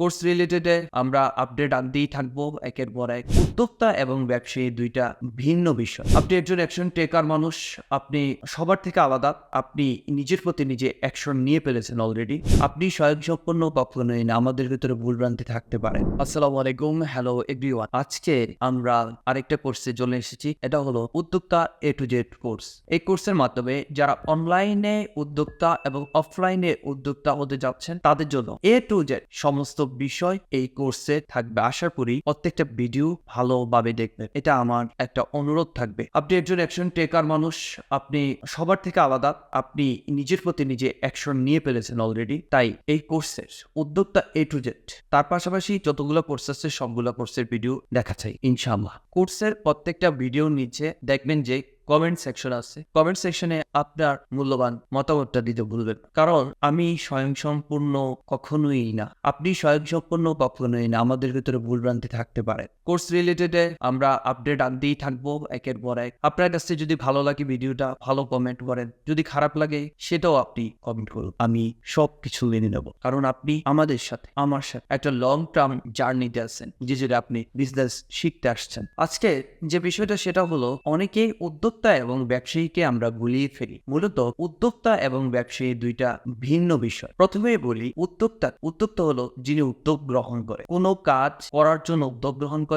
Course রিলেটেডে আমরা update আনতেই থাকবো একের পর এক। উদ্যোক্তা এবং ব্যবসায়ী দুইটা ভিন্ন বিষয়। আপনি একজন অ্যাকশন টেকার মানুষ, আপনি সবার থেকে আলাদা। আপনি নিজের প্রতি নিজে অ্যাকশন নিয়ে ফেলেছেন অলরেডি। আপনি স্বয়ংসম্পন্ন কখনোই না, আমাদের ভিতরে ভুলভ্রান্তি থাকতে পারে। আসসালামু আলাইকুম, হ্যালো এভরিওয়ান। আজকে আমরা আরেকটা কোর্সে চলে এসেছি। এটা হলো উদ্যোক্তা A to Z কোর্স। এই কোর্সের মাধ্যমে যারা অনলাইনে উদ্যোক্তা এবং অফলাইনে উদ্যোক্তা হতে যাচ্ছেন তাদের জন্য A to Z সমস্ত বিষয় এই কোর্সে থাকবে। আশা করি প্রত্যেকটা ভিডিও ভালোভাবে দেখবেন, এটা আমার একটা অনুরোধ থাকবে। আপনি একজন অ্যাকশন টেকার মানুষ, আপনি সবার থেকে আলাদা। আপনি নিজের প্রতি নিজে অ্যাকশন নিয়ে ফেলেছেন অলরেডি। তাই এই কোর্সের উদ্যোক্তা A to Z, তার পাশাপাশি যতগুলো কোর্স আছে সবগুলো কোর্সের ভিডিও দেখা চাই ইনশাআল্লাহ। কোর্সের প্রত্যেকটা ভিডিওর নিচে দেখবেন যে কমেন্ট সেকশন আছে। কমেন্ট সেকশনে আপনার মূল্যবান মতামতটা দিতে ভুলবেন না। কারণ আমি স্বয়ংসম্পূর্ণ কখনোই না, আপনি স্বয়ংসম্পূর্ণ কখনোই না, আমাদের ভিতরে ভুলভ্রান্তি থাকতে পারে। কোর্স রিলেটেডে আমরা আপডেট আনতেই থাকবো একের পর এক। আপনার কাছে যদি ভালো লাগে ভিডিওটা, ভালো কমেন্ট করেন। যদি খারাপ লাগে সেটাও আপনি কমেন্ট করুন, আমি সবকিছু মেনে নেব। কারণ আপনি আমাদের সাথে, আমার সাথে একটা লং টার্ম জার্নিতে আছেন, যেটা আপনি বিজনেস শিখতে আসছেন। আজকে যে বিষয়টা সেটা হলো, অনেকেই উদ্যোক্তা এবং ব্যবসায়ীকে আমরা গুলিয়ে ফেলি। মূলত উদ্যোক্তা এবং ব্যবসায়ী দুইটা ভিন্ন বিষয়। প্রথমেই বলি উদ্যোক্তা হলো যিনি উদ্যোগ গ্রহণ করে, কোনো কাজ করার জন্য উদ্যোগ গ্রহণ করেন।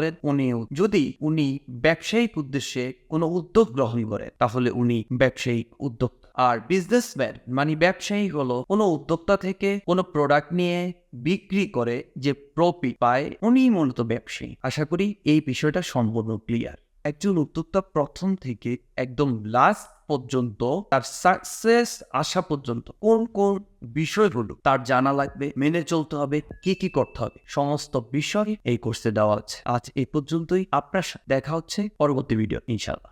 যদি উনি ব্যবসায়িক উদ্দেশ্যে কোনো উদ্যোগ গ্রহণ করে তাহলে উনি ব্যবসায়িক উদ্যোক্তা। আর বিজনেসম্যান মানে ব্যবসায়ী হলো কোনো উদ্যোক্তা থেকে কোনো প্রোডাক্ট নিয়ে বিক্রি করে যে প্রফিট পায়, উনি মূলত ব্যবসায়ী। আশা করি এই বিষয়টা সম্পূর্ণ ক্লিয়ার। একজন উদ্যোক্তা প্রথম থেকে একদম লাস্ট পর্যন্ত, তার সাকসেস আসা পর্যন্ত কোন কোন বিষয়গুলো তার জানা লাগবে, মেনে চলতে হবে, কি কি করতে হবে, সমস্ত বিষয় এই কোর্সে দেওয়া আছে। আজ এই পর্যন্তই। আপনার সাথে দেখা হচ্ছে পরবর্তী ভিডিও ইনশাআল্লাহ।